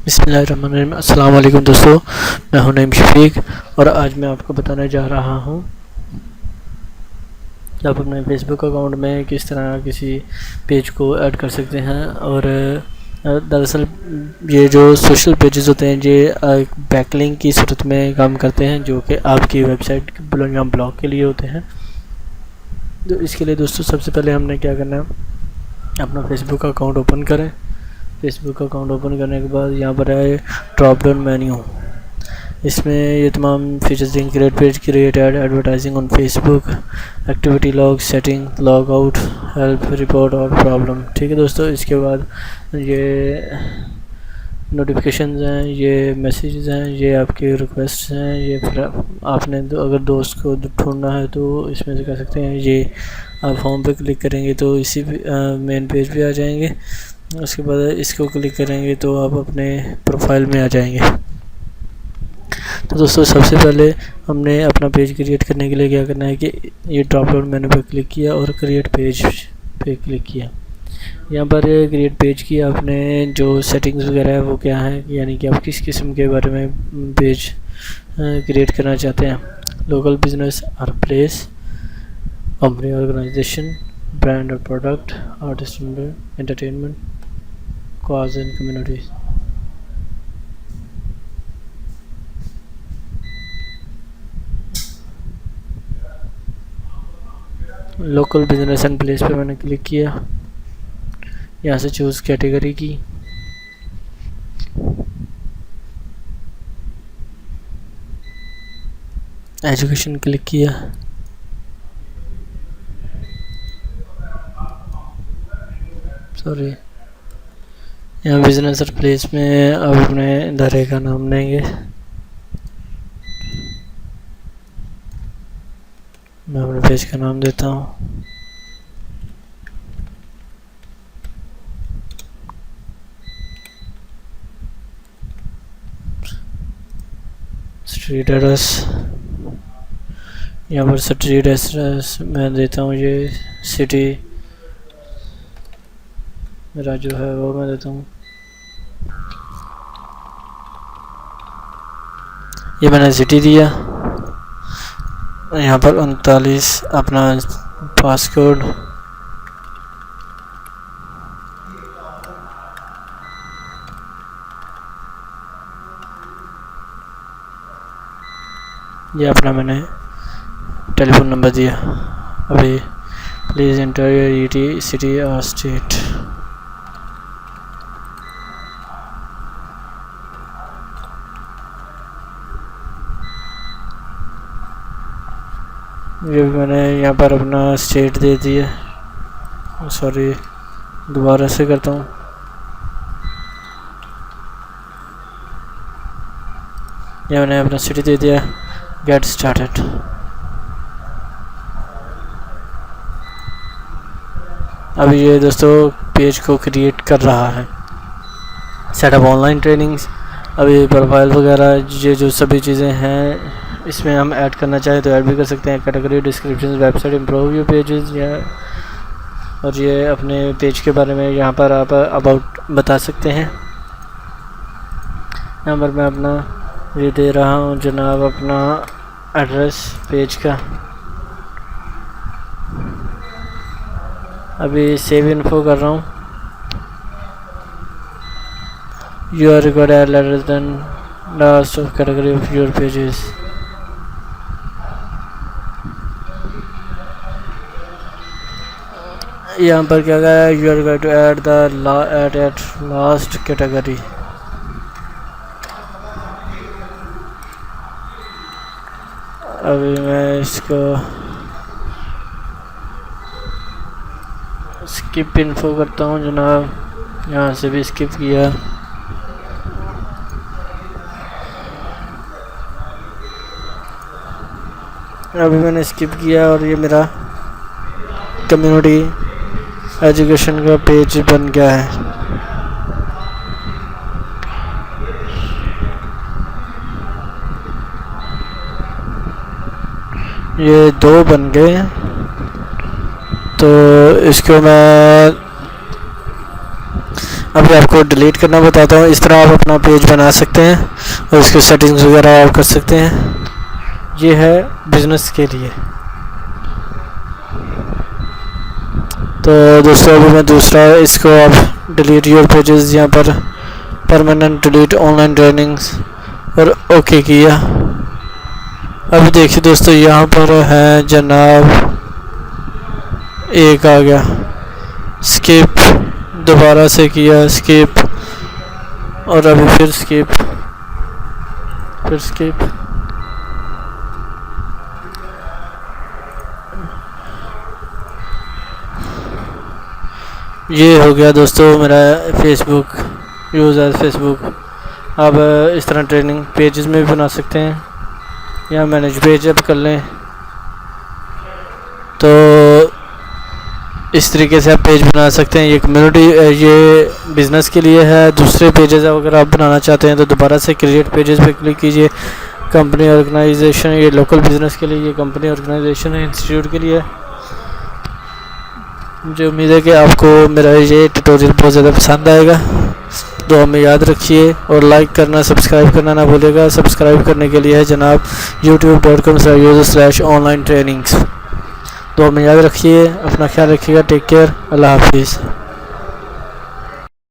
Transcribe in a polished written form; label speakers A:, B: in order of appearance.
A: बिस्मिल्लाहिर्रहमानिर्रहीम। अस्सलाम वालेकुम दोस्तों, मैं हूं नईम शफीक और आज मैं आपको बताने जा रहा हूं कि आप अपने फेसबुक अकाउंट में किस तरह किसी पेज को ऐड कर सकते हैं। और दरअसल ये जो सोशल पेजेस होते हैं ये बैकलिंक की सूरत में काम करते हैं, जो कि आपकी वेबसाइट या ब्लॉग के लिए होते हैं। तो इसके लिए दोस्तों सबसे पहले हमने क्या करना है, अपना फेसबुक अकाउंट ओपन करें। फेसबुक अकाउंट ओपन करने के बाद यहाँ पर है ड्रॉप डाउन मेन्यू, इसमें ये तमाम फीचर्स देंगे। Create page, create add, advertising on Facebook, activity log, setting, log out, help, report और प्रॉब्लम। ठीक है दोस्तों, इसके बाद ये नोटिफिकेशंस हैं, ये मैसेजेस हैं, ये आपके रिक्वेस्ट हैं। ये आपने अगर दोस्त को ढूंढना है तो इसमें से कर सकते हैं। ये आप होम पे क्लिक करेंगे तो इसी मेन पेज पे आ जाएंगे। उसके बाद इसको क्लिक करेंगे तो आप अपने प्रोफाइल में आ जाएंगे। तो दोस्तों सबसे पहले हमने अपना पेज क्रिएट करने के लिए क्या करना है कि ये ड्रॉप डाउन मेन्यू पर क्लिक किया और क्रिएट पेज पे क्लिक किया। यहाँ पर क्रिएट पेज की आपने जो सेटिंग्स वगैरह है वो क्या है, यानी कि आप किस किस्म के बारे में पेज क्रिएट करना चाहते हैं। लोकल बिजनेस और प्लेस, कंपनी, ऑर्गेनाइजेशन, ब्रांड और product, artist, entertainment, cause and communities। Local business and place पे मैंने क्लिक किया। यहाँ से चूज़ कैटेगरी की, एजुकेशन क्लिक किया। सॉरी, यहाँ बिजनेस और प्लेस में अब अपने इदारे का नाम देंगे। मैं अपने पेज का नाम देता हूँ। स्ट्रीट एड्रेस, यहाँ पर स्ट्रीट एड्रेस मैं देता हूँ। ये सिटी मेरा जो है वो मैं देता हूँ। ये मैंने सिटी दिया। यहाँ पर 39 अपना पासकोड, ये अपना मैंने टेलीफोन नंबर दिया। अभी please enter your ET, city और स्टेट। ये भी मैंने यहाँ पर अपना स्टेट दे दिया। सॉरी, दोबारा से करता हूँ। ये मैंने अपना सिटी दे दिया। Get started. अभी ये दोस्तों पेज को क्रिएट कर रहा है। सेटअप ऑनलाइन ट्रेनिंग्स, अभी प्रोफाइल वगैरह ये जो सभी चीज़ें हैं इसमें हम ऐड करना चाहें तो ऐड भी कर सकते हैं। Category, description, website, improve your pages, या और ये अपने पेज के बारे में यहाँ पर आप अबाउट बता सकते हैं। यहाँ पर मैं अपना ये दे रहा हूँ जनाब, अपना एड्रेस पेज का। अभी सेव इन्फो कर रहा हूँ। You are record later then last of category of your pages. यहाँ पर क्या गया, you are going to add the at last category. अभी मैं इसको स्किप इन्फो करता हूँ जनाब। यहाँ से भी स्किप किया। अभी मैंने स्किप किया और ये मेरा कम्युनिटी एजुकेशन का पेज बन गया है। ये 2 बन गए, तो इसको मैं अभी आपको डिलीट करना बताता हूँ। इस तरह आप अपना पेज बना सकते हैं और इसके सेटिंग्स वगैरह आप कर सकते हैं। ये है बिज़नेस के लिए। तो दोस्तों अभी मैं दूसरा इसको आप डिलीट योर पेजेस, यहाँ पर परमानेंट डिलीट ऑनलाइन ट्रेनिंग्स और ओके किया। अभी देखिए दोस्तों यहाँ पर है जनाब, एक आ गया, स्किप, दोबारा से किया स्किप और अभी फिर स्किप, फिर स्किप। ये हो गया दोस्तों मेरा फेसबुक यूज़ एज फेसबुक। अब इस तरह ट्रेनिंग पेजेस में भी बना सकते हैं या मैनेज पेज अब कर लें। तो इस तरीके से आप पेज बना सकते हैं। ये कम्युनिटी, ये बिज़नेस के लिए है। दूसरे पेजेस अगर आप बनाना चाहते हैं तो दोबारा से क्रिएट पेजेस पे क्लिक कीजिए। कंपनी ऑर्गेनाइजेशन, ये लोकल बिज़नेस के लिए, ये कंपनी ऑर्गेनाइजेशन है, इंस्टीट्यूट के लिए। मुझे उम्मीद है कि आपको मेरा ये ट्यूटोरियल बहुत ज़्यादा पसंद आएगा। दुआ में याद रखिए और लाइक करना, सब्सक्राइब करना ना भूलिएगा। सब्सक्राइब करने के लिए है जनाब youtube.com/online trainings। दुआ में याद रखिए, अपना ख्याल रखिएगा। टेक केयर, अल्लाह हाफिज़।